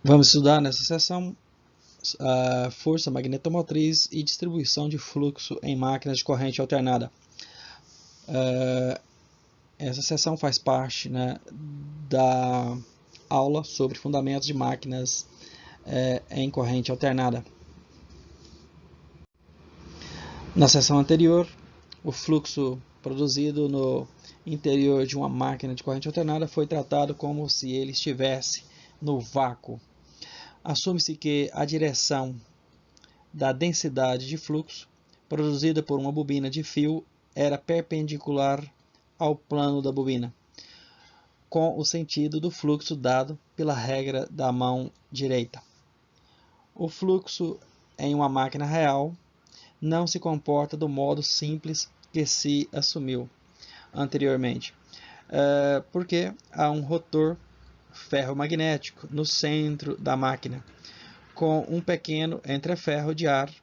Vamos estudar nessa seção a força magnetomotriz e distribuição de fluxo em máquinas de corrente alternada. Essa seção faz parte, né, da aula sobre fundamentos de máquinas em corrente alternada. Na seção anterior, o fluxo produzido no interior de uma máquina de corrente alternada foi tratado como se ele estivesse no vácuo. Assume-se que a direção da densidade de fluxo produzida por uma bobina de fio era perpendicular ao plano da bobina, com o sentido do fluxo dado pela regra da mão direita. O fluxo em uma máquina real não se comporta do modo simples que se assumiu anteriormente, porque há um rotor ferromagnético no centro da máquina, com um pequeno entreferro de ar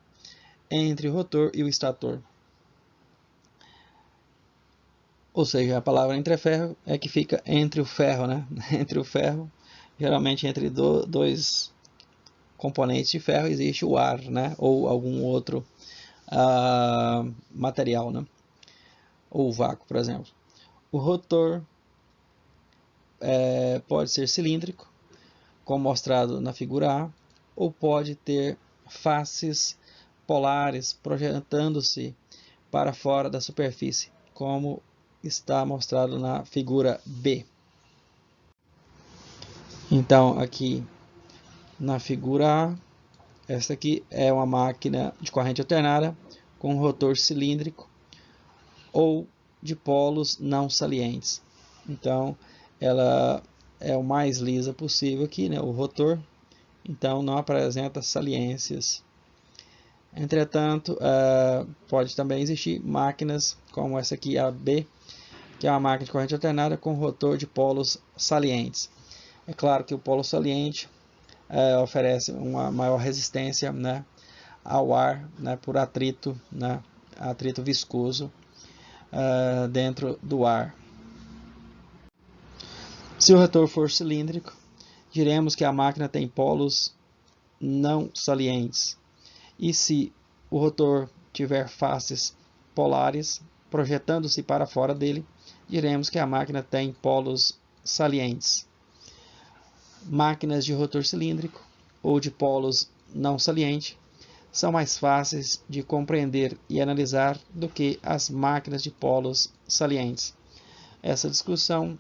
entre o rotor e o estator. Ou seja, a palavra entreferro é que fica entre o ferro, né? Entre o ferro, geralmente entre dois componentes de ferro existe o ar, né? Ou algum outro material, né? Ou o vácuo, por exemplo. O rotor pode ser cilíndrico, como mostrado na figura A, ou pode ter faces polares projetando-se para fora da superfície, como está mostrado na figura B. Então, aqui na figura A, esta aqui é uma máquina de corrente alternada com rotor cilíndrico ou de polos não salientes. Então, ela é o mais lisa possível aqui, né, o rotor, então não apresenta saliências. Entretanto, pode também existir máquinas como essa aqui, a B, que é uma máquina de corrente alternada com rotor de polos salientes. É claro que o polo saliente oferece uma maior resistência, né, ao ar, né, por atrito, né, atrito viscoso dentro do ar. Se o rotor for cilíndrico, diremos que a máquina tem polos não salientes. E se o rotor tiver faces polares projetando-se para fora dele, diremos que a máquina tem polos salientes. Máquinas de rotor cilíndrico ou de polos não saliente são mais fáceis de compreender e analisar do que as máquinas de polos salientes. Essa discussão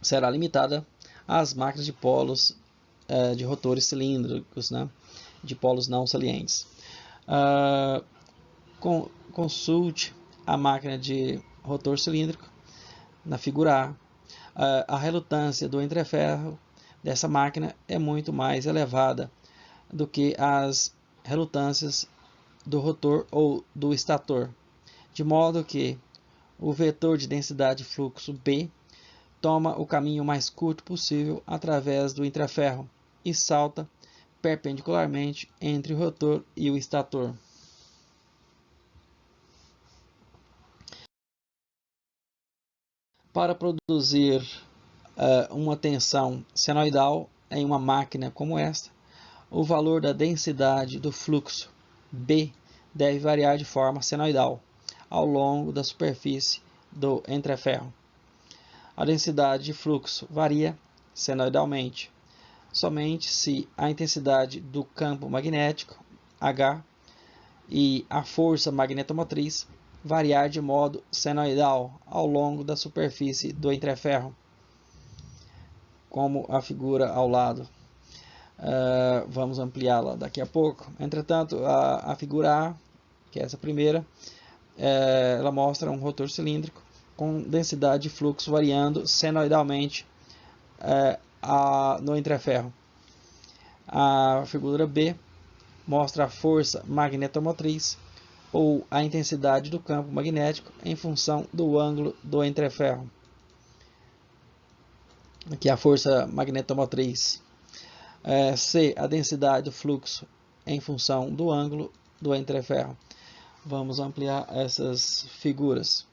será limitada às máquinas de polos de rotores cilíndricos, né, de polos não salientes. Consulte a máquina de rotor cilíndrico na figura A. A relutância do entreferro dessa máquina é muito mais elevada do que as relutâncias do rotor ou do estator, de modo que o vetor de densidade de fluxo B toma o caminho mais curto possível através do entreferro e salta perpendicularmente entre o rotor e o estator. Para produzir uma tensão senoidal em uma máquina como esta, o valor da densidade do fluxo B deve variar de forma senoidal ao longo da superfície do entreferro. A densidade de fluxo varia senoidalmente somente se a intensidade do campo magnético H e a força magnetomotriz variar de modo senoidal ao longo da superfície do entreferro, como a figura ao lado. Vamos ampliá-la daqui a pouco. Entretanto, a figura A, que é essa primeira, ela mostra um rotor cilíndrico com densidade de fluxo variando senoidalmente no entreferro. A figura B mostra a força magnetomotriz ou a intensidade do campo magnético em função do ângulo do entreferro. Aqui a força magnetomotriz. C, a densidade do fluxo em função do ângulo do entreferro. Vamos ampliar essas figuras.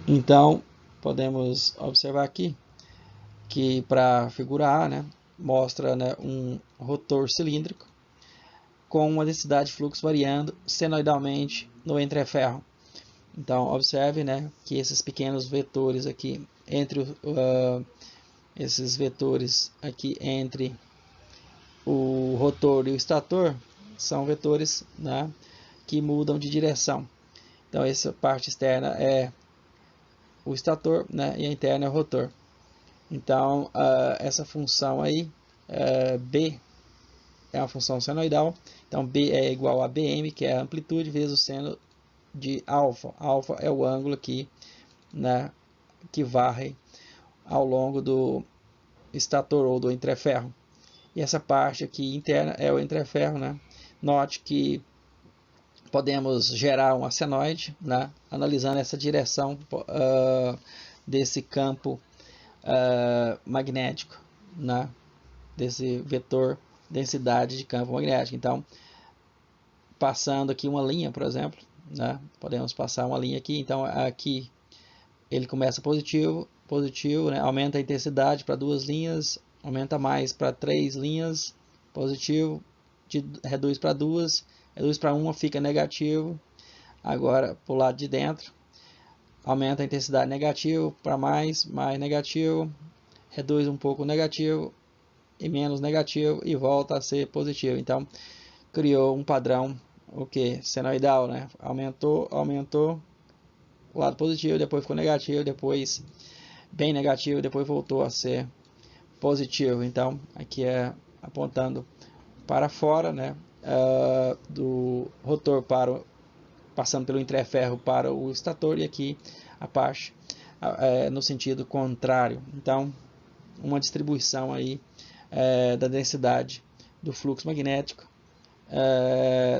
Então, podemos observar aqui que para a figura A, né, mostra, né, um rotor cilíndrico com uma densidade de fluxo variando senoidalmente no entreferro. Então, observe, né, que esses pequenos vetores aqui, esses vetores aqui entre o rotor e o estator, são vetores, né, que mudam de direção. Então, essa parte externa é o estator, né, e a interna é o rotor. Então, essa função aí, B, é uma função senoidal. Então, B é igual a BM, que é a amplitude, vezes o seno de alfa. Alfa é o ângulo aqui, né, que varre ao longo do estator ou do entreferro. E essa parte aqui interna é o entreferro, né? Note que podemos gerar um senoide, né, analisando essa direção desse campo magnético, né, desse vetor densidade de campo magnético. Então, passando aqui uma linha, por exemplo, né, podemos passar uma linha aqui. Então, aqui ele começa positivo, positivo, né, aumenta a intensidade para 2 linhas, aumenta mais para 3 linhas, positivo, reduz para 2, reduz para 1, fica negativo. Agora, para o lado de dentro, aumenta a intensidade negativo para mais negativo, reduz um pouco o negativo e menos negativo e volta a ser positivo. Então, criou um padrão, o que? Senoidal, né? Aumentou o lado positivo, depois ficou negativo, depois bem negativo, depois voltou a ser positivo. Então, aqui é apontando para fora, né? Do rotor passando pelo entreferro para o estator, e aqui a parte no sentido contrário. Então, uma distribuição aí da densidade do fluxo magnético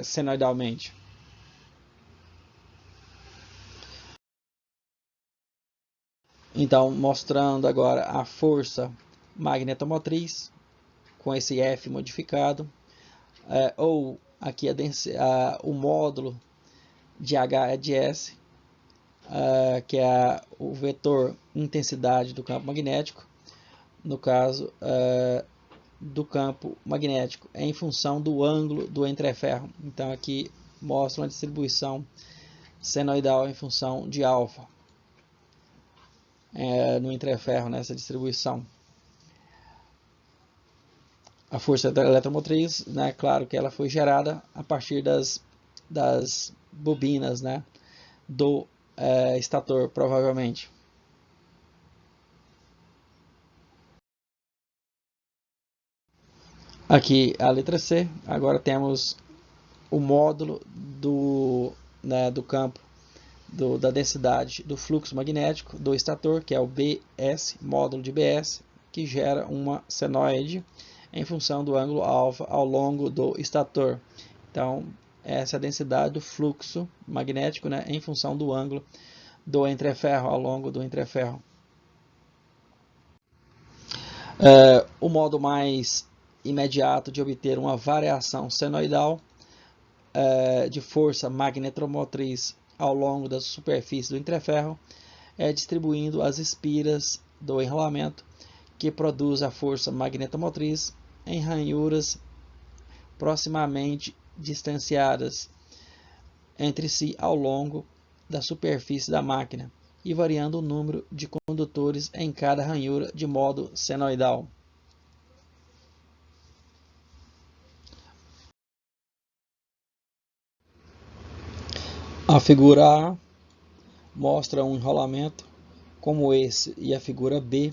senoidalmente. Então, mostrando agora a força magnetomotriz com esse F modificado, ou aqui o módulo de H de S, que é o vetor intensidade do campo magnético, no caso do campo magnético, em função do ângulo do entreferro. Então, aqui mostra uma distribuição senoidal em função de alfa no entreferro, nessa distribuição. A força eletromotriz, né, claro que ela foi gerada a partir das bobinas, né, do estator, provavelmente. Aqui a letra C. Agora temos o módulo do campo da densidade do fluxo magnético do estator, que é o BS, módulo de BS, que gera uma senoide em função do ângulo alfa ao longo do estator. Então, essa é a densidade do fluxo magnético, né, em função do ângulo do entreferro, ao longo do entreferro. O modo mais imediato de obter uma variação senoidal de força magnetomotriz ao longo da superfície do entreferro é distribuindo as espiras do enrolamento que produz a força magnetomotriz em ranhuras proximamente distanciadas entre si ao longo da superfície da máquina e variando o número de condutores em cada ranhura de modo senoidal. A figura A mostra um enrolamento como esse e a figura B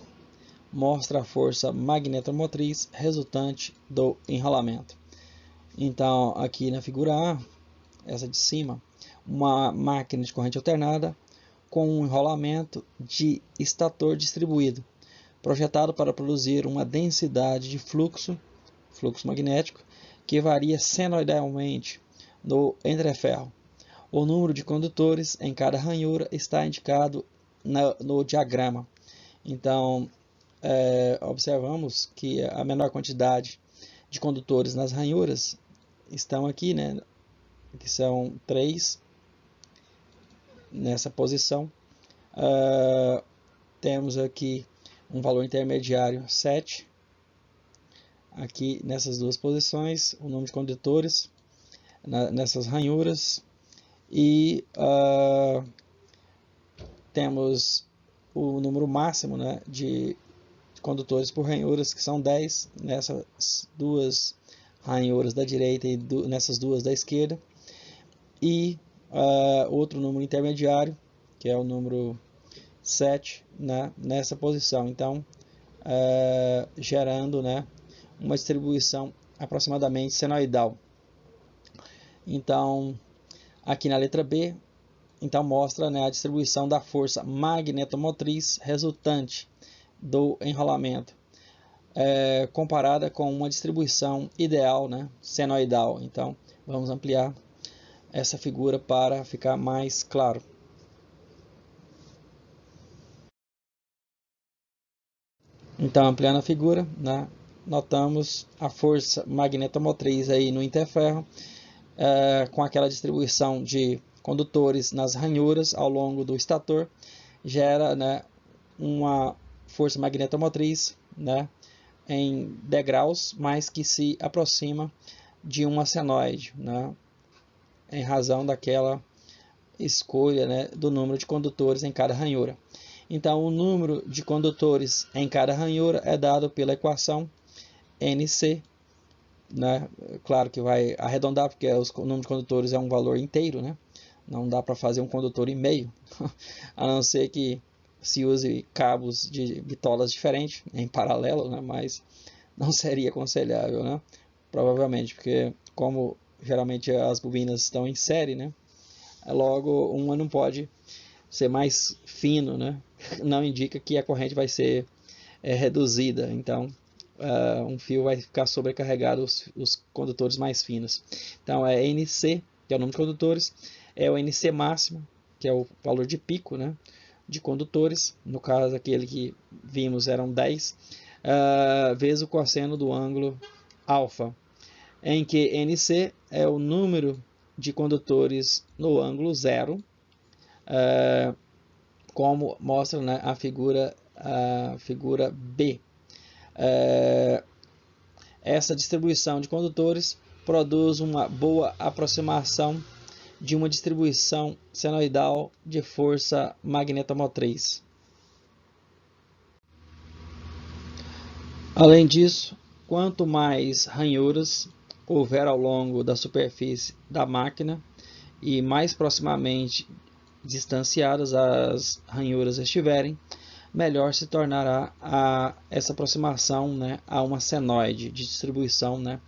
mostra a força magnetomotriz resultante do enrolamento. Então, aqui na figura A, essa de cima, uma máquina de corrente alternada com um enrolamento de estator distribuído, projetado para produzir uma densidade de fluxo magnético, que varia senoidalmente no entreferro. O número de condutores em cada ranhura está indicado no diagrama. Então, observamos que a menor quantidade de condutores nas ranhuras estão aqui, né, que são 3 nessa posição. temos aqui um valor intermediário 7, aqui nessas duas posições, o número de condutores nessas ranhuras, e temos o número máximo, né, de condutores por ranhuras, que são 10 nessas duas ranhuras da direita e nessas duas da esquerda, e outro número intermediário, que é o número 7, né, nessa posição. Então, gerando, né, uma distribuição aproximadamente senoidal. Então, aqui na letra B, então mostra, né, a distribuição da força magnetomotriz resultante do enrolamento, comparada com uma distribuição ideal, né, senoidal. Então, vamos ampliar essa figura para ficar mais claro. Então, ampliando a figura, né, notamos a força magnetomotriz aí no interferro, com aquela distribuição de condutores nas ranhuras ao longo do estator, gera, né, uma força magnetomotriz, né, em degraus, mas que se aproxima de uma senoide, né, em razão daquela escolha, né, do número de condutores em cada ranhura. Então, o número de condutores em cada ranhura é dado pela equação NC, né? Claro que vai arredondar, porque o número de condutores é um valor inteiro, né? Não dá para fazer um condutor e meio, a não ser que se use cabos de bitolas diferentes, em paralelo, né? Mas não seria aconselhável, né? Provavelmente, porque como geralmente as bobinas estão em série, né? Logo, uma não pode ser mais fino, né? Não indica que a corrente vai ser reduzida, então um fio vai ficar sobrecarregado os condutores mais finos. Então é NC, que é o número de condutores, é o NC máximo, que é o valor de pico, né, de condutores, no caso aquele que vimos eram 10, vezes o cosseno do ângulo alfa, em que NC é o número de condutores no ângulo zero, como mostra, né, a figura B. Essa distribuição de condutores produz uma boa aproximação de uma distribuição senoidal de força magnetomotriz. Além disso, quanto mais ranhuras houver ao longo da superfície da máquina e mais proximamente distanciadas as ranhuras estiverem, melhor se tornará essa aproximação, né, a uma senoide de distribuição, né,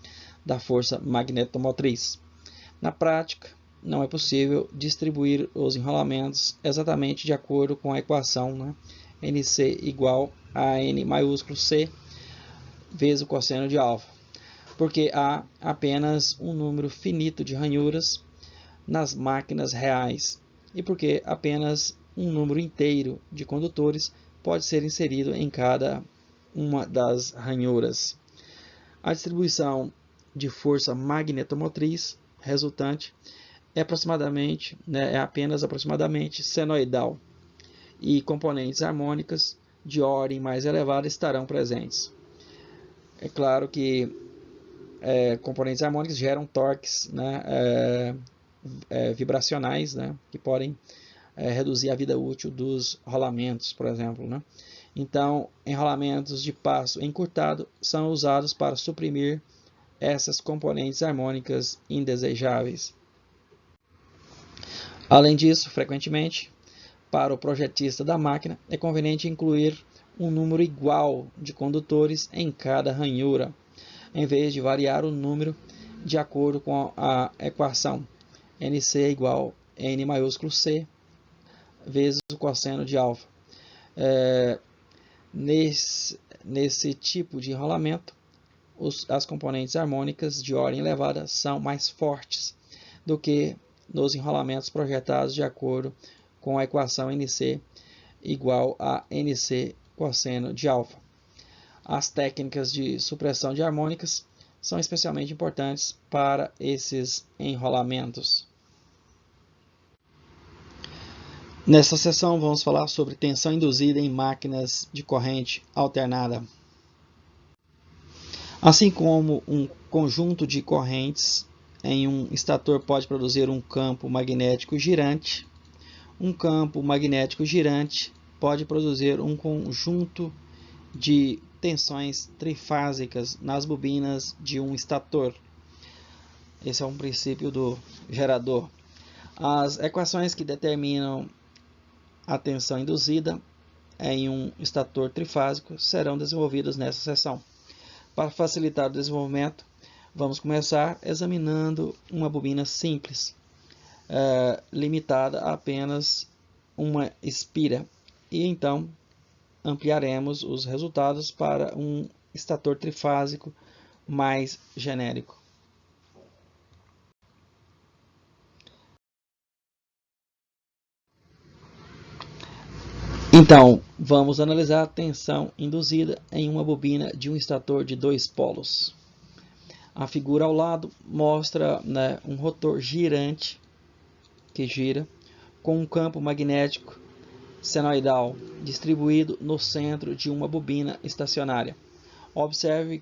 da força magnetomotriz. Na prática, não é possível distribuir os enrolamentos exatamente de acordo com a equação, né, NC igual a N maiúsculo C vezes o cosseno de alfa, porque há apenas um número finito de ranhuras nas máquinas reais e porque apenas um número inteiro de condutores pode ser inserido em cada uma das ranhuras. A distribuição de força magnetomotriz resultante é apenas aproximadamente senoidal, e componentes harmônicas de ordem mais elevada estarão presentes. É claro que componentes harmônicos geram torques, né, vibracionais, né, que podem reduzir a vida útil dos rolamentos, por exemplo, né? Então, enrolamentos de passo encurtado são usados para suprimir essas componentes harmônicas indesejáveis. Além disso, frequentemente, para o projetista da máquina, é conveniente incluir um número igual de condutores em cada ranhura, em vez de variar o número de acordo com a equação NC é igual a N maiúsculo C vezes o cosseno de alfa. Nesse tipo de enrolamento, as componentes harmônicas de ordem elevada são mais fortes do que nos enrolamentos projetados de acordo com a equação NC igual a NC cosseno de alfa. As técnicas de supressão de harmônicas são especialmente importantes para esses enrolamentos. Nesta sessão vamos falar sobre tensão induzida em máquinas de corrente alternada. Assim como um conjunto de correntes em um estator pode produzir um campo magnético girante, um campo magnético girante pode produzir um conjunto de tensões trifásicas nas bobinas de um estator. Esse é um princípio do gerador. As equações que determinam a tensão induzida em um estator trifásico serão desenvolvidas nessa seção. Para facilitar o desenvolvimento, vamos começar examinando uma bobina simples, limitada a apenas uma espira, e então ampliaremos os resultados para um estator trifásico mais genérico. Então, vamos analisar a tensão induzida em uma bobina de um estator de dois polos. A figura ao lado mostra, né, um rotor girante que gira com um campo magnético senoidal distribuído no centro de uma bobina estacionária. Observe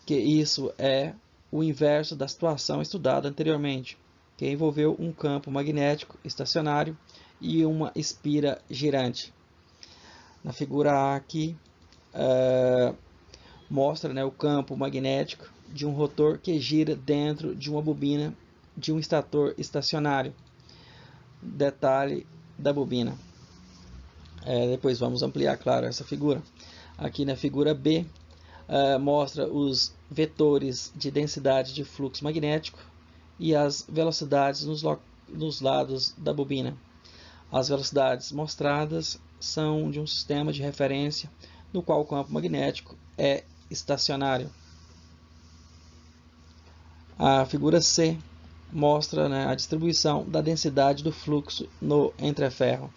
que isso é o inverso da situação estudada anteriormente, que envolveu um campo magnético estacionário e uma espira girante. Na figura A aqui, mostra, né, o campo magnético de um rotor que gira dentro de uma bobina de um estator estacionário. Detalhe da bobina. Depois vamos ampliar, claro, essa figura. Aqui na figura B, mostra os vetores de densidade de fluxo magnético e as velocidades nos lados da bobina. As velocidades mostradas são de um sistema de referência no qual o campo magnético é estacionário. A figura C mostra, né, a distribuição da densidade do fluxo no entreferro.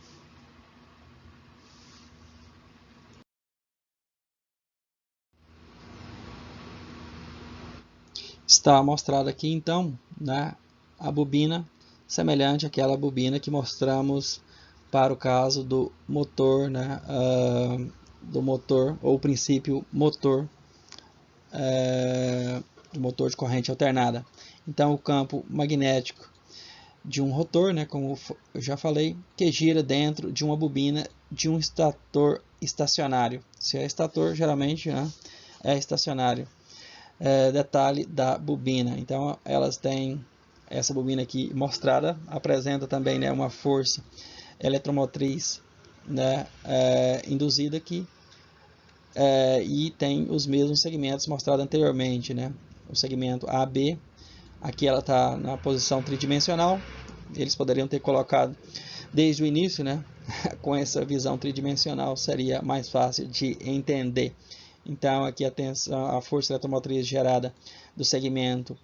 Está mostrada aqui então, né, a bobina semelhante àquela bobina que mostramos para o caso do motor, né, do motor ou princípio motor, do motor de corrente alternada. Então o campo magnético de um rotor, né, como eu já falei, que gira dentro de uma bobina de um estator estacionário. Se é estator, geralmente, né, é estacionário. Detalhe da bobina. Então elas têm essa bobina aqui mostrada, apresenta também, né, uma força eletromotriz, né, induzida aqui, e tem os mesmos segmentos mostrados anteriormente, né? O segmento AB, aqui ela está na posição tridimensional. Eles poderiam ter colocado desde o início, né? Com essa visão tridimensional seria mais fácil de entender. Então aqui a força eletromotriz gerada do segmento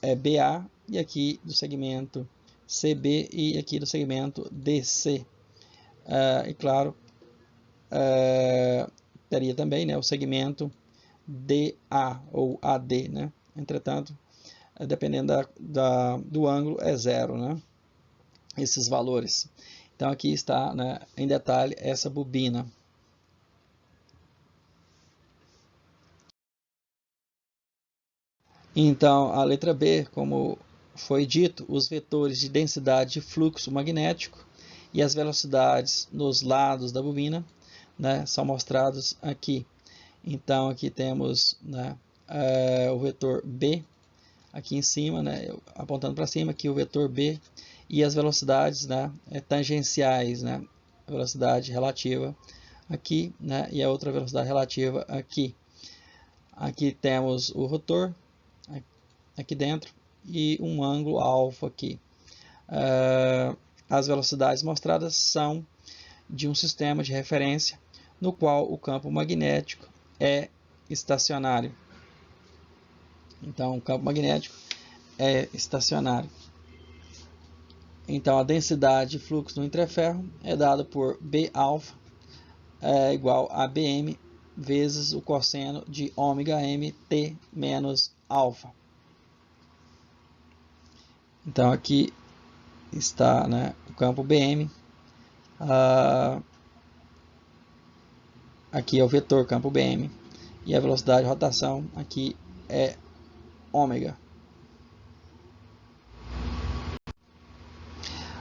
BA, e aqui do segmento CB, e aqui do segmento DC. E claro, teria também, né, o segmento DA ou AD, né? Entretanto, dependendo do ângulo, é zero, né? Esses valores. Então aqui está, né, em detalhe essa bobina. Então a letra B, como foi dito, os vetores de densidade de fluxo magnético e as velocidades nos lados da bobina, né, são mostrados aqui. Então aqui temos, né, o vetor B aqui em cima, né, apontando para cima, aqui o vetor B, e as velocidades, né, tangenciais, né, velocidade relativa aqui, né, e a outra velocidade relativa aqui. Aqui temos o rotor aqui dentro e um ângulo alfa aqui. As velocidades mostradas são de um sistema de referência no qual o campo magnético é estacionário. Então, o campo magnético é estacionário. Então, a densidade de fluxo no entreferro é dada por Bα igual a Bm vezes o cosseno de ômega-mt menos alfa. Então, aqui está, né, o campo Bm Aqui é o vetor campo BM e a velocidade de rotação aqui é ômega.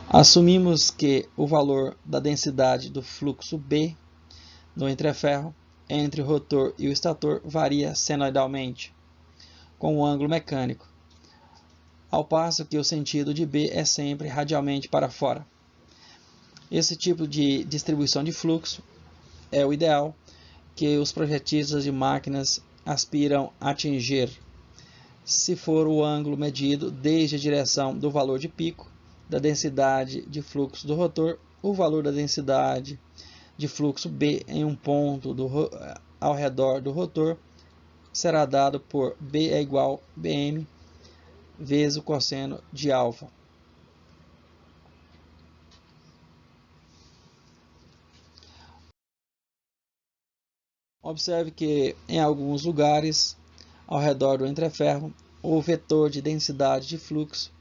Assumimos que o valor da densidade do fluxo B no entreferro entre o rotor e o estator varia senoidalmente com o ângulo mecânico, ao passo que o sentido de B é sempre radialmente para fora. Esse tipo de distribuição de fluxo é o ideal que os projetistas de máquinas aspiram a atingir, se for o ângulo medido desde a direção do valor de pico da densidade de fluxo do rotor, o valor da densidade de fluxo B em um ponto ao redor do rotor será dado por B é igual a Bm vezes o cosseno de alfa. Observe que em alguns lugares ao redor do entreferro, o vetor de densidade de fluxo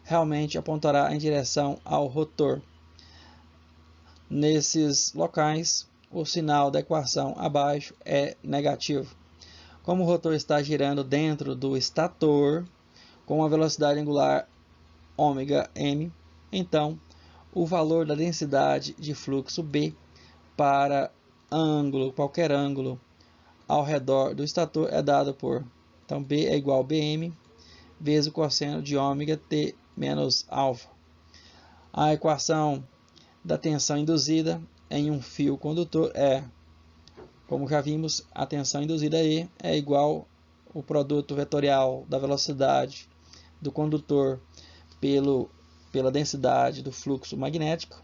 realmente apontará em direção ao rotor. Nesses locais, o sinal da equação abaixo é negativo. Como o rotor está girando dentro do estator com uma velocidade angular ômega-m, então o valor da densidade de fluxo B para qualquer ângulo ao redor do estator é dado por, então B é igual a Bm vezes o cosseno de ômega t menos alfa. A equação da tensão induzida em um fio condutor é, como já vimos, a tensão induzida E é igual ao produto vetorial da velocidade do condutor pela densidade do fluxo magnético,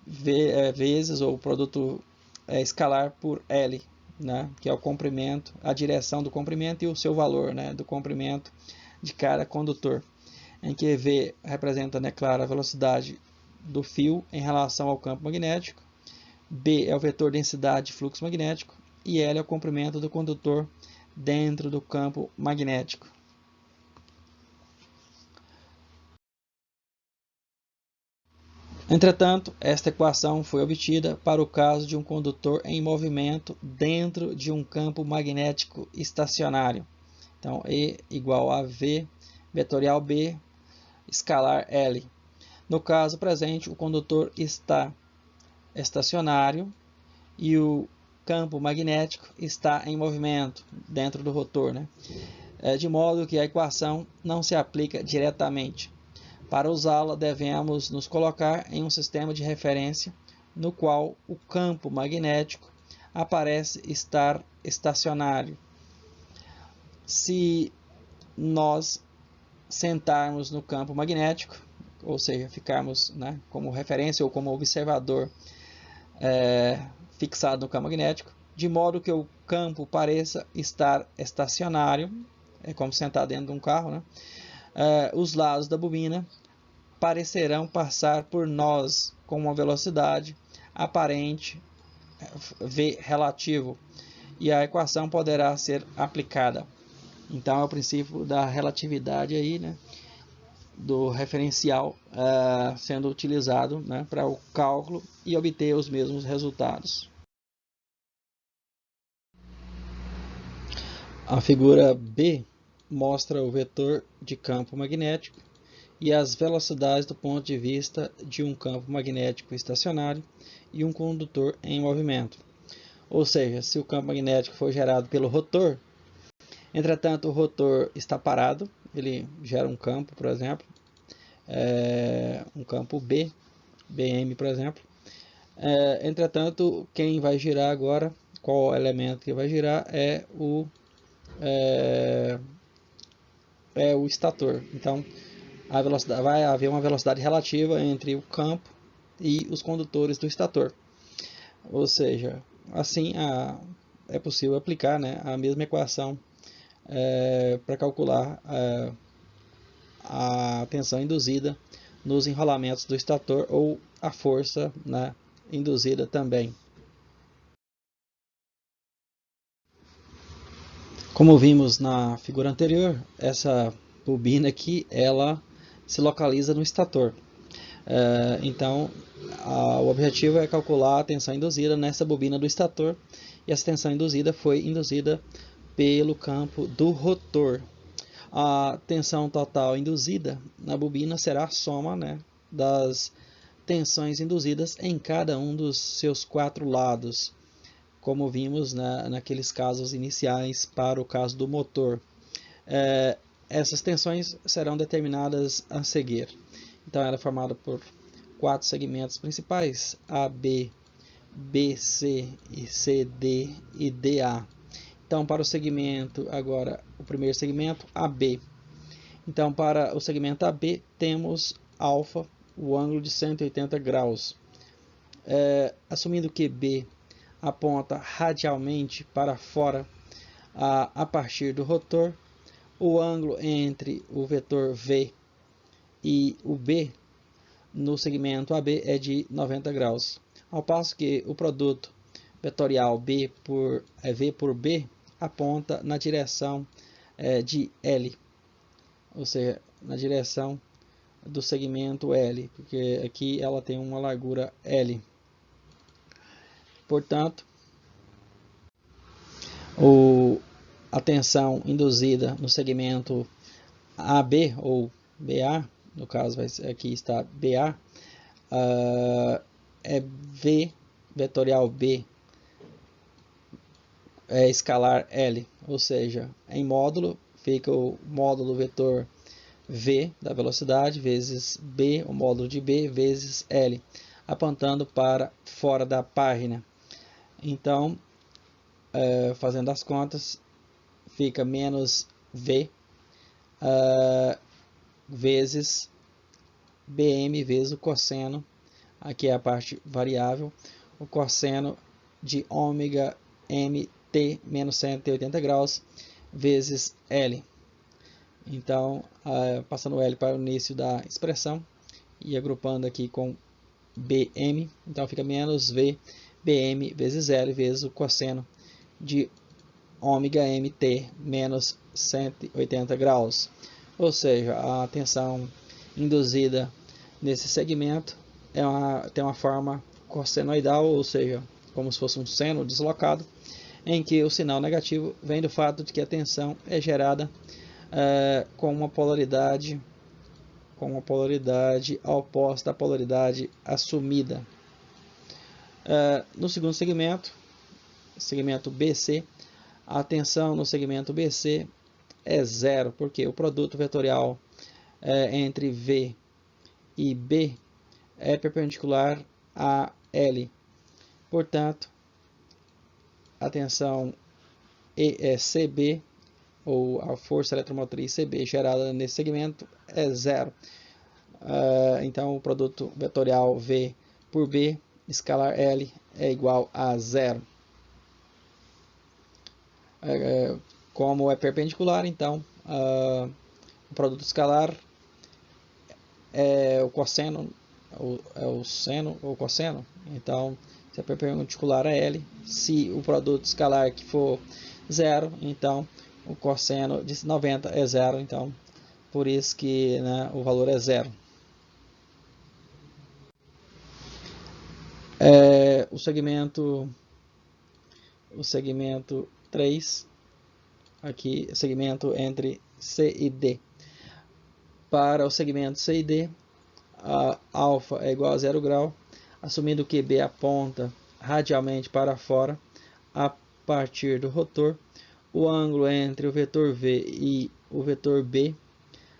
vezes o produto escalar por L, né, que é o comprimento, a direção do comprimento e o seu valor, né, do comprimento de cada condutor, em que V representa, né, claro, a velocidade do fio em relação ao campo magnético, B é o vetor densidade de fluxo magnético e L é o comprimento do condutor dentro do campo magnético. Entretanto, esta equação foi obtida para o caso de um condutor em movimento dentro de um campo magnético estacionário. Então, E igual a V vetorial B escalar L. No caso presente, o condutor está estacionário e o campo magnético está em movimento dentro do rotor, né? De modo que a equação não se aplica diretamente. Para usá-la, devemos nos colocar em um sistema de referência no qual o campo magnético aparece estar estacionário. Se nós sentarmos no campo magnético, ou seja, ficarmos, né, como referência ou como observador fixado no campo magnético, de modo que o campo pareça estar estacionário, é como sentar dentro de um carro, né? Os lados da bobina parecerão passar por nós com uma velocidade aparente V relativo e a equação poderá ser aplicada. Então é o princípio da relatividade aí, né, do referencial sendo utilizado, né, para o cálculo e obter os mesmos resultados. A figura B mostra o vetor de campo magnético e as velocidades do ponto de vista de um campo magnético estacionário e um condutor em movimento. Ou seja, se o campo magnético for gerado pelo rotor, entretanto o rotor está parado, ele gera um campo, por exemplo, um campo B, Bm, por exemplo. Entretanto, quem vai girar agora, qual elemento que vai girar é o estator. Então, a velocidade, vai haver uma velocidade relativa entre o campo e os condutores do estator. Ou seja, assim é possível aplicar, né, a mesma equação para calcular a tensão induzida nos enrolamentos do estator ou a força, né, induzida também. Como vimos na figura anterior, essa bobina aqui ela se localiza no estator. Então, o objetivo é calcular a tensão induzida nessa bobina do estator, e essa tensão induzida foi induzida pelo campo do rotor. A tensão total induzida na bobina será a soma, né, das tensões induzidas em cada um dos seus 4 lados, como vimos naqueles casos iniciais para o caso do motor. Essas tensões serão determinadas a seguir. Então, ela é formada por 4 segmentos principais, AB, BC, CD e DA. Então, para o segmento, agora, o primeiro segmento, AB. Então, para o segmento AB, temos alfa, o ângulo de 180 graus. Assumindo que B aponta radialmente para fora a partir do rotor, o ângulo entre o vetor V e o B no segmento AB é de 90 graus. Ao passo que o produto vetorial V por B aponta na direção de L, ou seja, na direção do segmento L, porque aqui ela tem uma largura L. Portanto, a tensão induzida no segmento AB ou BA, no caso aqui está BA, é V vetorial B escalar L, ou seja, em módulo fica o módulo vetor V da velocidade vezes B, o módulo de B, vezes L, apontando para fora da página. Então, fazendo as contas, fica menos V vezes BM vezes o cosseno, aqui é a parte variável, o cosseno de ômega mt menos 180 graus vezes L. Então, passando o L para o início da expressão e agrupando aqui com BM, então fica menos V BM vezes L vezes o cosseno de ômega mt menos 180 graus. Ou seja, a tensão induzida nesse segmento tem uma forma cossenoidal, ou seja, como se fosse um seno deslocado, em que o sinal negativo vem do fato de que a tensão é gerada com uma polaridade oposta à polaridade assumida. No segundo segmento BC, a tensão no segmento BC é zero, porque o produto vetorial entre V e B é perpendicular a L. Portanto, a tensão CB, ou a força eletromotriz CB gerada nesse segmento, é zero. Então, o produto vetorial V por B escalar L é igual a zero. Como é perpendicular, então o produto escalar é o cosseno, o seno ou cosseno. Então, se é perpendicular a L, se o produto escalar que for zero, então o cosseno de 90 é zero, então por isso que o valor é zero. O segmento 3, aqui, segmento entre C e D. Para o segmento C e D, a alfa é igual a 0 grau, assumindo que B aponta radialmente para fora a partir do rotor. O ângulo entre o vetor V e o vetor B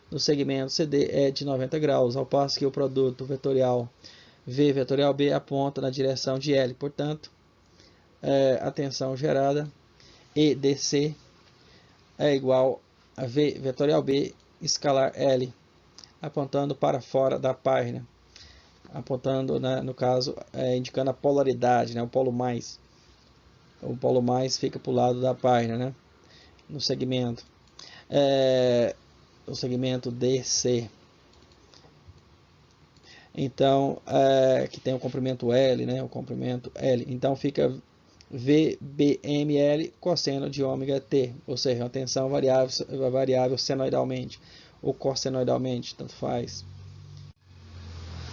no segmento CD é de 90 graus, ao passo que o produto vetorial V vetorial B aponta na direção de L. Portanto, a tensão gerada EDC é igual a V vetorial B escalar L, apontando para fora da página, apontando, no caso, indicando a polaridade, o polo mais. O polo mais fica para o lado da página, no segmento. O segmento DC. Então, que tem o comprimento L, o comprimento L. Então, fica VBML cosseno de ômega T, ou seja, uma tensão variável senoidalmente ou cossenoidalmente, tanto faz.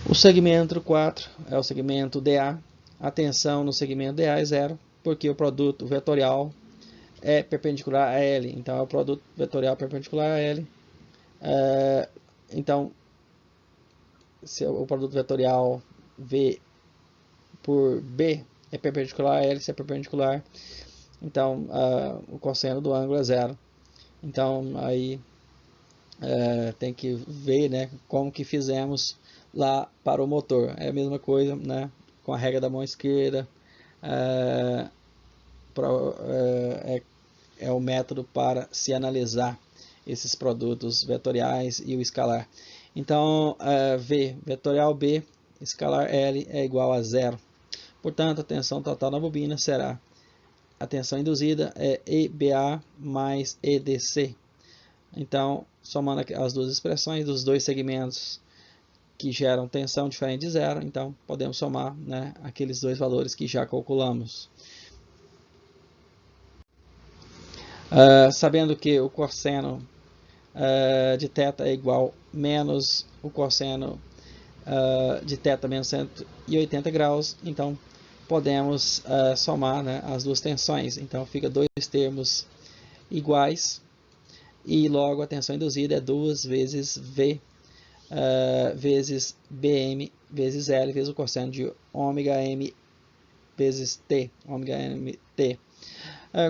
O segmento 4 é o segmento DA. A tensão no segmento DA é zero, porque o produto vetorial é perpendicular a L. Então, é o produto vetorial perpendicular a L. Então, se o produto vetorial V por B é perpendicular a L, se é perpendicular, então o cosseno do ângulo é zero. Então, aí tem que ver, né, como que fizemos lá para o motor. É a mesma coisa, né, com a regra da mão esquerda. É o método para se analisar esses produtos vetoriais e o escalar. Então, V vetorial B, escalar L é igual a zero. Portanto, a tensão total na bobina será a tensão induzida é EBA mais EDC. Então, somando as duas expressões dos dois segmentos que geram tensão diferente de zero, então podemos somar, né, aqueles dois valores que já calculamos. Sabendo que o cosseno de θ é igual menos o cosseno de θ menos 180 graus, então podemos somar, né, as duas tensões. Então fica dois termos iguais e logo a tensão induzida é 2 vezes V vezes BM vezes L vezes o cosseno de ômega M vezes T, ômega mt.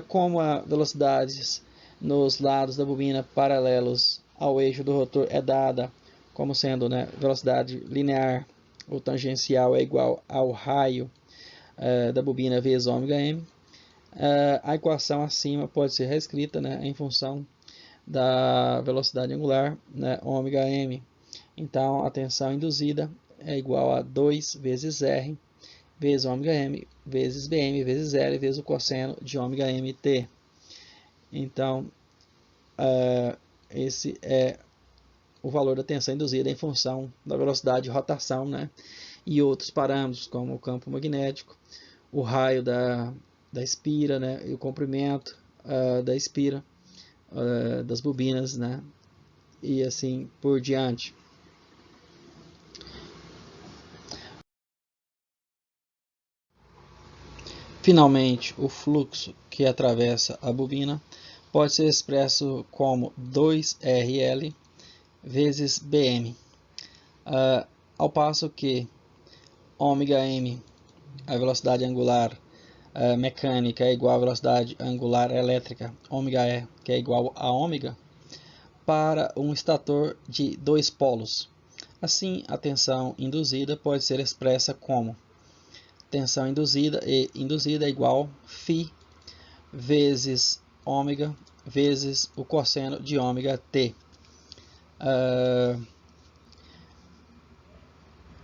Como a velocidades nos lados da bobina paralelos ao eixo do rotor é dada como sendo, né, velocidade linear ou tangencial é igual ao raio da bobina vezes ômega m, a equação acima pode ser reescrita, né, em função da velocidade angular, né, ômega m. Então a tensão induzida é igual a 2 vezes R vezes ômega m vezes Bm vezes L vezes o cosseno de ômega mt. Então, esse é o valor da tensão induzida em função da velocidade de rotação, né? E outros parâmetros, como o campo magnético, o raio da espira, né? E o comprimento da espira, das bobinas, né? E assim por diante. Finalmente, o fluxo que atravessa a bobina pode ser expresso como 2RL vezes Bm, ao passo que ômega m, a velocidade angular mecânica, é igual à velocidade angular elétrica, ômega e, que é igual a ômega, para um estator de dois polos. Assim, a tensão induzida pode ser expressa como tensão induzida é igual a φ vezes ômega vezes o cosseno de ômega t.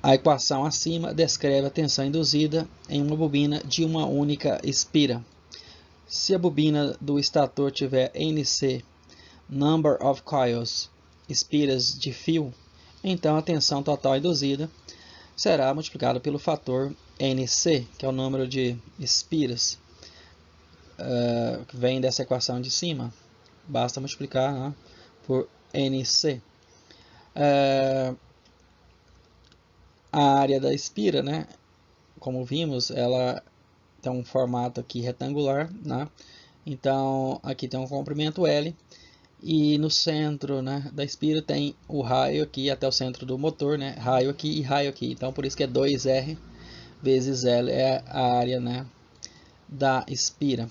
A equação acima descreve a tensão induzida em uma bobina de uma única espira. Se a bobina do estator tiver NC, number of coils, espiras de fio, então a tensão total induzida será multiplicada pelo fator NC, que é o número de espiras, que vem dessa equação de cima. Basta multiplicar, né, por NC. A área da espira, né, como vimos, ela tem um formato aqui retangular, né? Então aqui tem um comprimento L e no centro, né, da espira tem o raio aqui até o centro do motor, né? Raio aqui e raio aqui. Então por isso que é 2R vezes L é a área, né, da espira.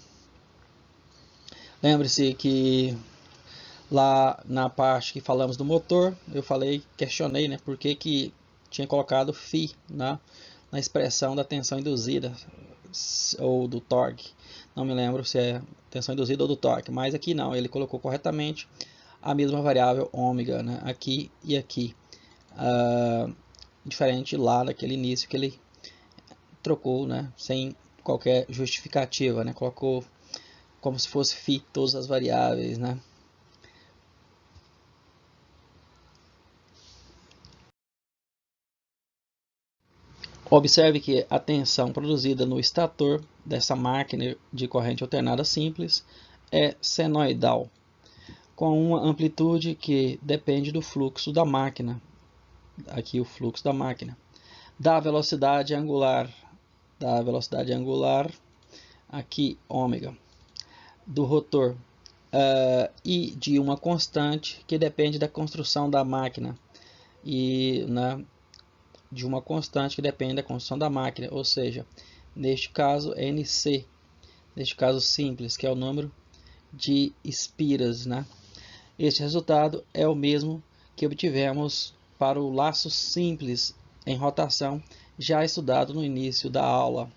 Lembre-se que lá na parte que falamos do motor, eu questionei, né, por que tinha colocado φ, né, na expressão da tensão induzida ou do torque. Não me lembro se é tensão induzida ou do torque, mas aqui não, ele colocou corretamente a mesma variável ômega, né, aqui e aqui. Diferente lá daquele início que ele trocou, né, sem qualquer justificativa, né, colocou como se fosse φ todas as variáveis, né. Observe que a tensão produzida no estator dessa máquina de corrente alternada simples é senoidal, com uma amplitude que depende do fluxo da máquina. Aqui o fluxo da máquina. da velocidade angular, aqui ômega, do rotor, e de uma constante que depende da construção da máquina, e de uma constante que depende da construção da máquina, ou seja, neste caso NC, neste caso simples, que é o número de espiras, Este resultado é o mesmo que obtivemos para o laço simples em rotação, já estudado no início da aula.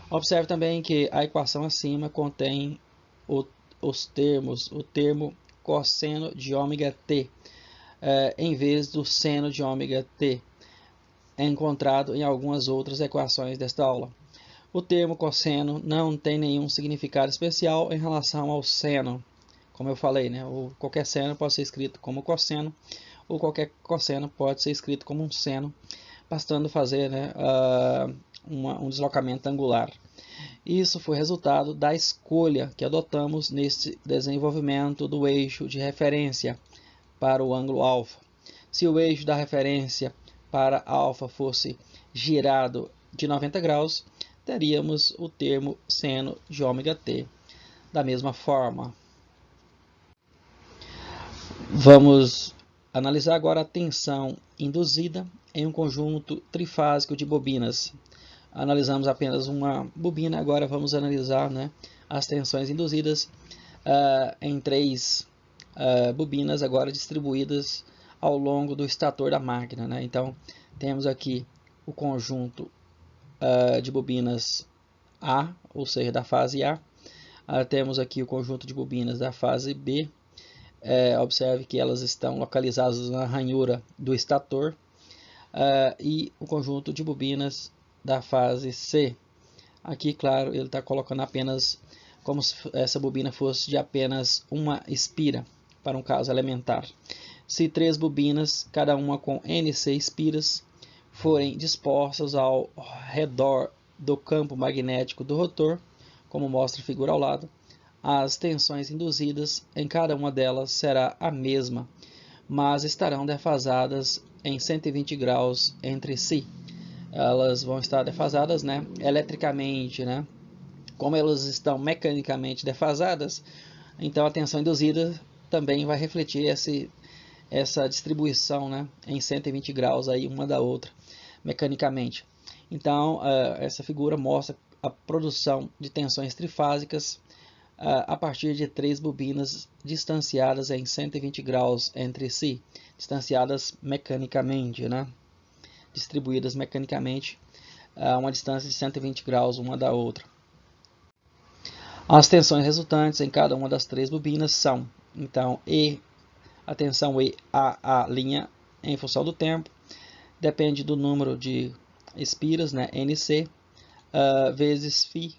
Observe também que a equação acima contém o termo cosseno de ômega t, em vez do seno de ômega t, encontrado em algumas outras equações desta aula. O termo cosseno não tem nenhum significado especial em relação ao seno. Como eu falei, qualquer seno pode ser escrito como cosseno, ou qualquer cosseno pode ser escrito como um seno, bastando fazer um deslocamento angular. Isso foi resultado da escolha que adotamos nesse desenvolvimento do eixo de referência para o ângulo alfa. Se o eixo da referência para alfa fosse girado de 90 graus, teríamos o termo seno de ômega t da mesma forma. Vamos analisar agora a tensão induzida em um conjunto trifásico de bobinas. Analisamos apenas uma bobina, agora vamos analisar as tensões induzidas em 3 bobinas, agora distribuídas ao longo do estator da máquina. Então, temos aqui o conjunto de bobinas A, ou seja, da fase A. Temos aqui o conjunto de bobinas da fase B. Observe que elas estão localizadas na ranhura do estator. E o conjunto de bobinas da fase C. Aqui, claro, ele está colocando apenas como se essa bobina fosse de apenas uma espira, para um caso elementar. Se 3 bobinas, cada uma com NC espiras, forem dispostas ao redor do campo magnético do rotor, como mostra a figura ao lado, as tensões induzidas em cada uma delas será a mesma, mas estarão defasadas em 120 graus entre si. Elas vão estar defasadas eletricamente, Como elas estão mecanicamente defasadas, então a tensão induzida também vai refletir essa distribuição em 120 graus aí, uma da outra, mecanicamente. Então, essa figura mostra a produção de tensões trifásicas a partir de 3 bobinas distanciadas em 120 graus entre si, distanciadas mecanicamente, distribuídas mecanicamente a uma distância de 120 graus uma da outra. As tensões resultantes em cada uma das 3 bobinas são, então, a tensão EAA' em função do tempo, depende do número de espiras, NC, vezes φ,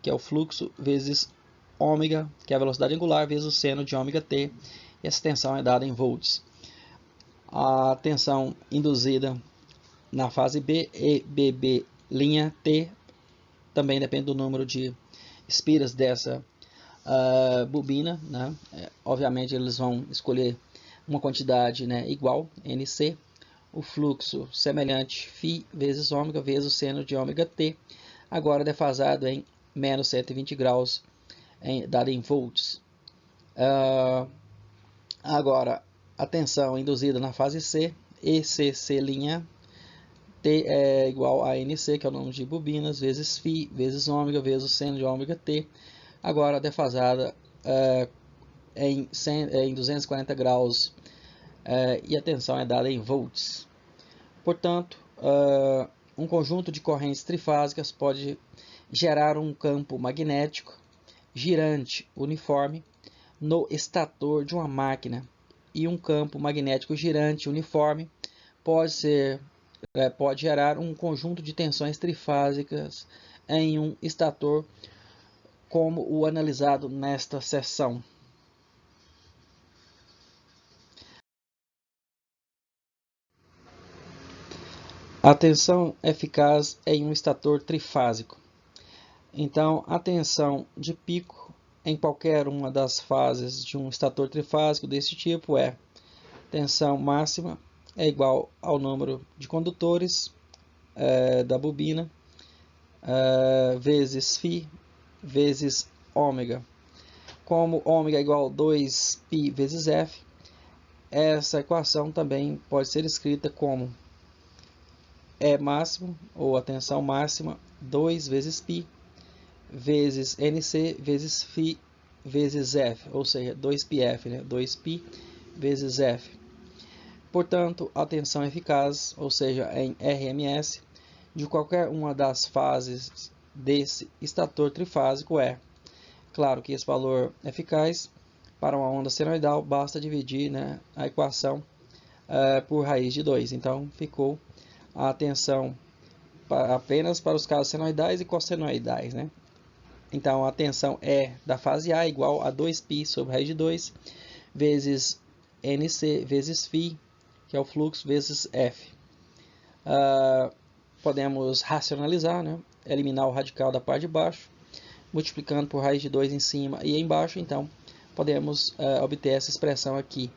que é o fluxo, vezes ômega, que é a velocidade angular, vezes o seno de ômega t, e essa tensão é dada em volts. A tensão induzida na fase B, EBB', também depende do número de espiras dessa bobina, obviamente eles vão escolher uma quantidade igual, NC, o fluxo semelhante φ vezes ômega vezes o seno de ômega t, agora defasado em menos 120 graus, dado em volts. Agora, a tensão induzida na fase C, ECC', T é igual a NC, que é o número de bobinas, vezes φ, vezes ômega, vezes o seno de ômega t, agora defasada em 240 graus, e a tensão é dada em volts. Portanto, um conjunto de correntes trifásicas pode gerar um campo magnético girante uniforme no estator de uma máquina, e um campo magnético girante uniforme pode gerar um conjunto de tensões trifásicas em um estator, como o analisado nesta seção. A tensão eficaz em um estator trifásico. Então, a tensão de pico em qualquer uma das fases de um estator trifásico desse tipo é tensão máxima é igual ao número de condutores da bobina vezes φ vezes ômega. Como ômega é igual a 2π vezes F, essa equação também pode ser escrita como E máximo, ou a tensão máxima, 2 vezes π vezes NC vezes φ vezes F, ou seja, 2πf, né? 2π vezes F. Portanto, a tensão eficaz, ou seja, em RMS, de qualquer uma das fases desse estator trifásico é, claro que esse valor eficaz para uma onda senoidal basta dividir, né, a equação por raiz de 2. Então, ficou a tensão apenas para os casos senoidais e cossenoidais, né? Então, a tensão E da fase A é igual a 2π sobre raiz de 2 vezes NC vezes φ, que é o fluxo, vezes F. Podemos racionalizar, né? Eliminar o radical da parte de baixo, multiplicando por raiz de 2 em cima e embaixo. Então, podemos obter essa expressão aqui,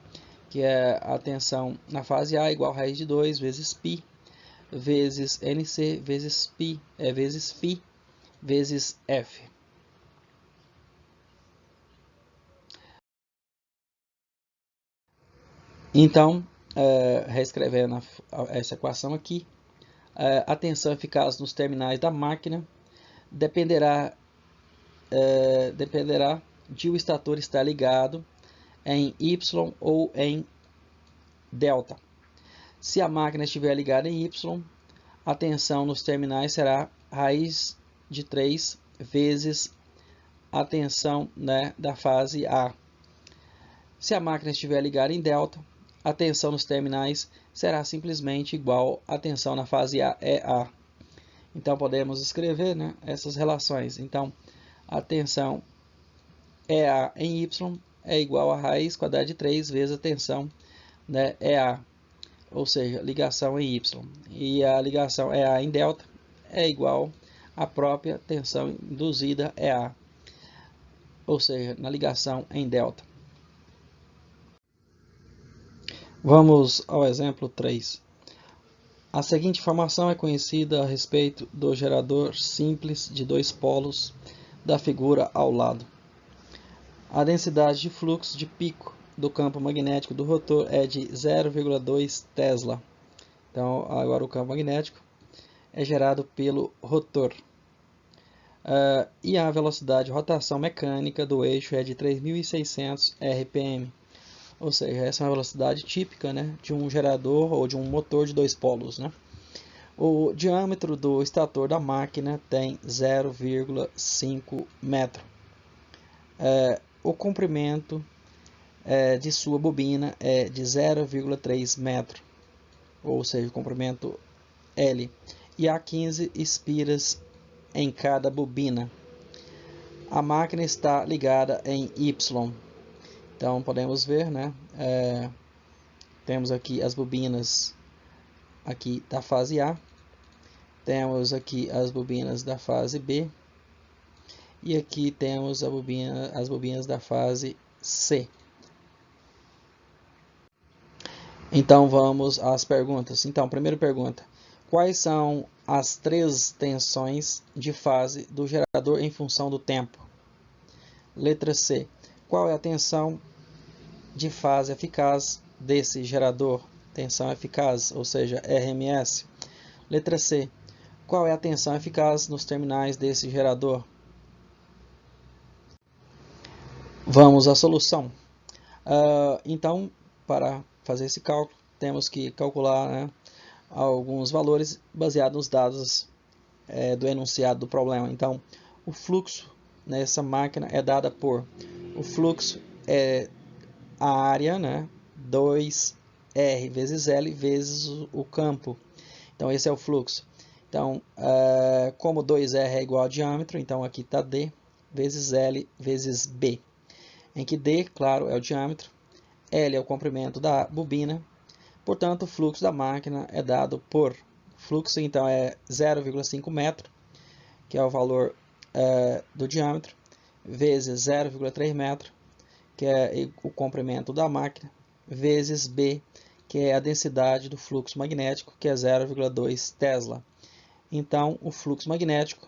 que é a tensão na fase A igual a raiz de 2 vezes π vezes NC vezes φ vezes F. Então, reescrevendo essa equação aqui, a tensão eficaz nos terminais da máquina dependerá de o estator estar ligado em Y ou em delta. Se a máquina estiver ligada em Y, a tensão nos terminais será raiz de 3 vezes a tensão, né, da fase A. Se a máquina estiver ligada em delta, a tensão nos terminais será simplesmente igual à tensão na fase A, EA. Então, podemos escrever, né, essas relações. Então, a tensão EA em Y é igual a raiz quadrada de 3 vezes a tensão, né, EA, ou seja, ligação em Y. E a ligação EA em delta é igual à própria tensão induzida EA, ou seja, na ligação em delta. Vamos ao exemplo 3. A seguinte informação é conhecida a respeito do gerador simples de dois polos da figura ao lado. A densidade de fluxo de pico do campo magnético do rotor é de 0,2 Tesla. Então, agora o campo magnético é gerado pelo rotor. E a velocidade de rotação mecânica do eixo é de 3.600 RPM. Ou seja, essa é uma velocidade típica, né, de um gerador ou de um motor de dois polos, né? O diâmetro do estator da máquina tem 0,5 metro. O comprimento de sua bobina é de 0,3 metro, ou seja, o comprimento L. E há 15 espiras em cada bobina. A máquina está ligada em Y. Então, podemos ver, né? Temos aqui as bobinas aqui da fase A. Temos aqui as bobinas da fase B. E aqui temos as bobinas da fase C. Então, vamos às perguntas. Então, primeira pergunta. Quais são as 3 tensões de fase do gerador em função do tempo? Letra C. Qual é a tensão de fase eficaz desse gerador? Tensão eficaz, ou seja, RMS. Letra C. Qual é a tensão eficaz nos terminais desse gerador? Vamos à solução. Então, para fazer esse cálculo, temos que calcular, né, alguns valores baseados nos dados do enunciado do problema. Então, o fluxo nessa máquina é dada por, o fluxo é a área, né, 2R vezes L vezes o campo. Então, esse é o fluxo. Então, como 2R é igual ao diâmetro, então aqui está D vezes L vezes B. Em que D, claro, é o diâmetro, L é o comprimento da bobina, portanto, o fluxo da máquina é dado por, fluxo então é 0,5 metro, que é o valor do diâmetro, vezes 0,3 metro, que é o comprimento da máquina, vezes B, que é a densidade do fluxo magnético, que é 0,2 Tesla. então o fluxo magnético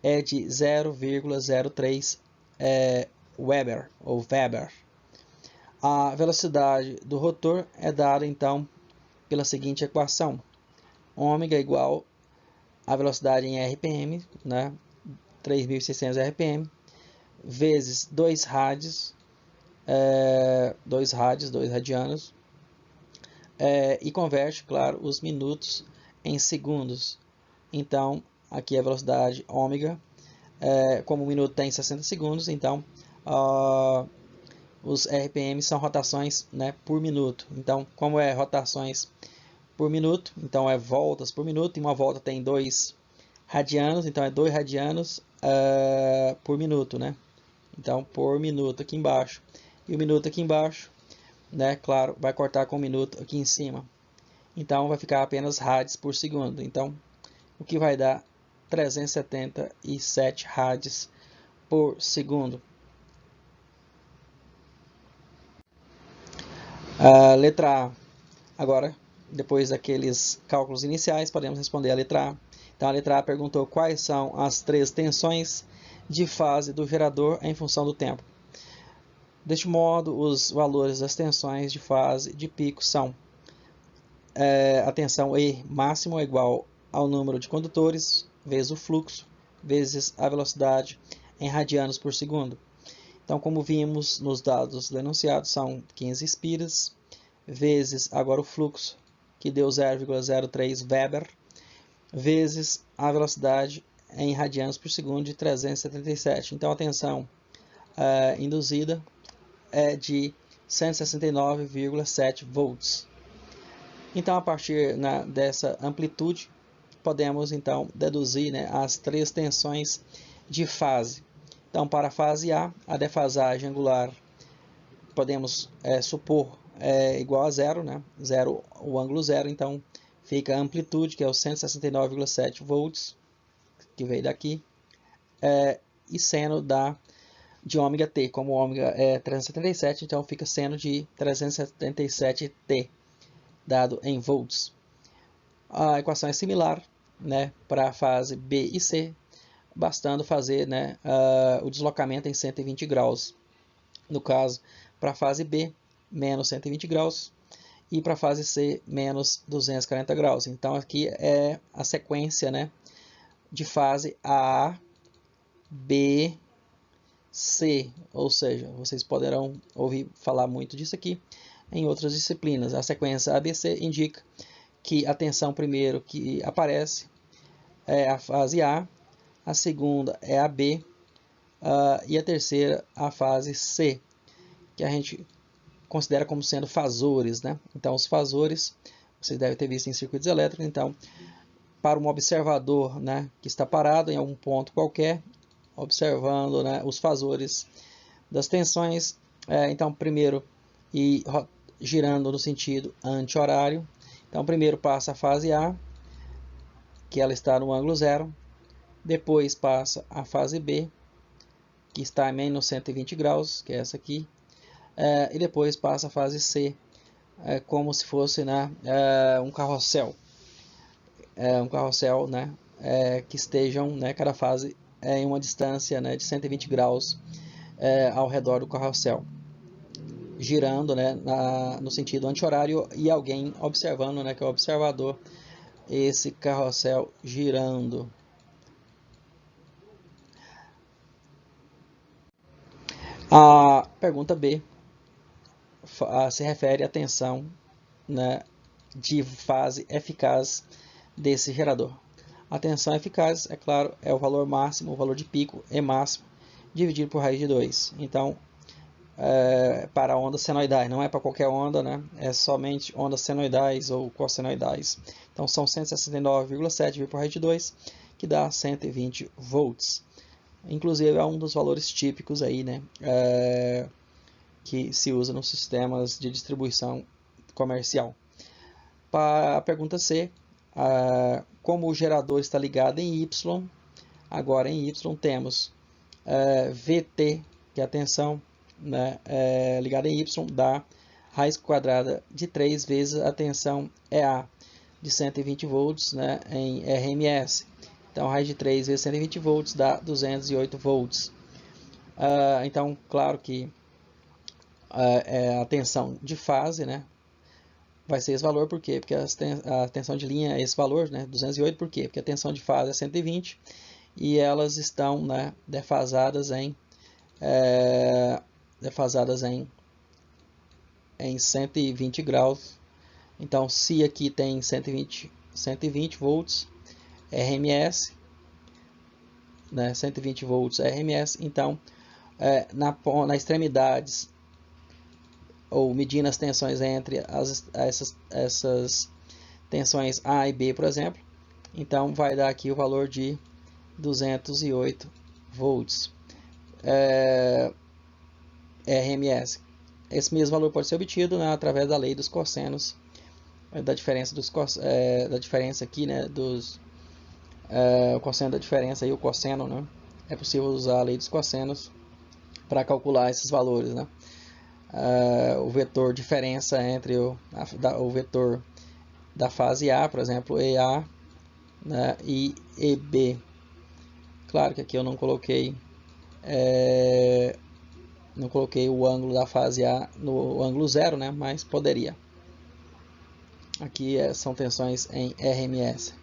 é de 0,03 Weber, ou Weber. A velocidade do rotor é dada, então, pela seguinte equação. Ômega igual a velocidade em RPM, né, 3.600 RPM, vezes 2 rádios, 2 radianos, e converte, claro, os minutos em segundos. Então, aqui a velocidade ômega, como o minuto tem 60 segundos, então os RPM são rotações, né, por minuto. Então, como é rotações por minuto, então é voltas por minuto, e uma volta tem 2 radianos, então é 2 radianos por minuto, né? Então, por minuto aqui embaixo. E o minuto aqui embaixo, né, claro, vai cortar com o minuto aqui em cima. Então, vai ficar apenas rádios por segundo. Então, o que vai dar 377 rádios por segundo. Letra A. Agora, depois daqueles cálculos iniciais, podemos responder a letra A. Então, a letra A perguntou quais são as 3 tensões de fase do gerador em função do tempo. Deste modo, os valores das tensões de fase de pico são a tensão E máximo é igual ao número de condutores, vezes o fluxo, vezes a velocidade em radianos por segundo. Então, como vimos nos dados do enunciado, são 15 espiras, vezes agora o fluxo, que deu 0,03 Weber, vezes a velocidade em radianos por segundo de 377. Então, a tensão induzida é de 169,7 volts. Então, a partir dessa amplitude, podemos então deduzir, né, as 3 tensões de fase. Então, para a fase A, a defasagem angular podemos supor igual a zero, né? Zero, o ângulo zero, então fica a amplitude, que é o 169,7 volts, que veio daqui, e seno de ômega t, como ômega é 377, então fica seno de 377t, dado em volts. A equação é similar, né, para a fase B e C, bastando fazer, né, o deslocamento em 120 graus. No caso, para a fase B, menos 120 graus, e para a fase C, menos 240 graus. Então, aqui é a sequência, né, de fase A, B, C, ou seja, vocês poderão ouvir falar muito disso aqui em outras disciplinas. A sequência ABC indica que a tensão primeiro que aparece é a fase A, a segunda é a B, e a terceira a fase C, que a gente considera como sendo fasores, né? Então, os fasores, vocês devem ter visto em circuitos elétricos. Então, para um observador, né, que está parado em algum ponto qualquer, observando, né, os fasores das tensões, então, primeiro, e girando no sentido anti-horário. Então, primeiro passa a fase A, que ela está no ângulo zero. Depois passa a fase B, que está em menos 120 graus, que é essa aqui. E depois passa a fase C, como se fosse, né, um carrossel. Um carrossel, né, que estejam, né, cada fase em uma distância, né, de 120 graus ao redor do carrossel, girando, né, no sentido anti-horário, e alguém observando, né, que é o observador, esse carrossel girando. A pergunta B se refere à tensão, né, de fase eficaz desse gerador. A tensão eficaz, é claro, é o valor máximo, o valor de pico E máximo, dividido por raiz de 2. Então, para ondas senoidais, não é para qualquer onda, né? É somente ondas senoidais ou cossenoidais. Então, são 169,7 dividido por raiz de 2, que dá 120 volts. Inclusive, é um dos valores típicos aí, né? Que se usa nos sistemas de distribuição comercial. Para a pergunta C, como o gerador está ligado em Y, agora em Y temos Vt, que é a tensão, né, ligada em Y, dá raiz quadrada de 3 vezes a tensão EA, de 120 volts, né, em RMS. Então, raiz de 3 vezes 120 volts dá 208 volts. Então, claro que a tensão de fase, né, vai ser esse valor. Por quê? Porque a tensão de linha é esse valor, né, 208. Por quê? Porque a tensão de fase é 120 e elas estão, né, defasadas em 120 graus. Então, se aqui tem 120 volts RMS, né, 120 volts RMS, então na extremidades, ou medindo as tensões entre essas tensões A e B, por exemplo, então vai dar aqui o valor de 208 volts RMS. Esse mesmo valor pode ser obtido, né, através da lei dos cossenos, da diferença da diferença aqui, né, o cosseno da diferença e o cosseno, né, é possível usar a lei dos cossenos para calcular esses valores, né. O vetor diferença entre o vetor da fase A, por exemplo, EA, né, e EB. Claro que aqui eu não coloquei o ângulo da fase A no ângulo zero, né, mas poderia. Aqui são tensões em RMS.